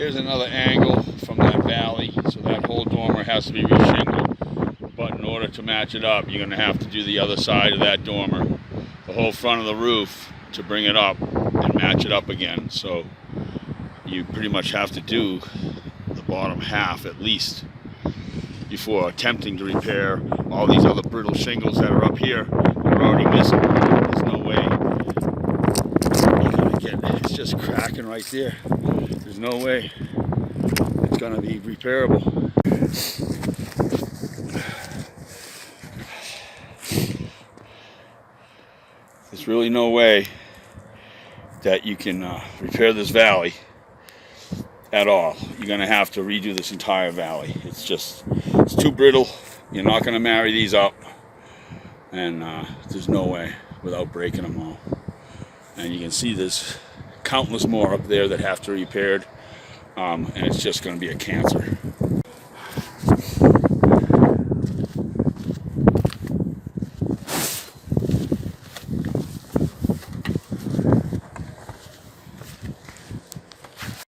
Here's another angle from that valley. So that whole dormer has to be reshingled. But in order to match it up, you're going to have to do the other side of that dormer, the whole front of the roof, to bring it up and match it up again. So you pretty much have to do the bottom half at least before attempting to repair all these other brittle shingles that are up here. You're already missing. There's no way you're gonna get, it's just cracking right there. There's no way it's gonna be repairable. There's really no way that you can repair this valley at all. You're gonna have to redo this entire valley. It's too brittle. You're not gonna marry these up, and there's no way without breaking them all. And you can see there's countless more up there that have to be repaired, and it's just gonna be a cancer.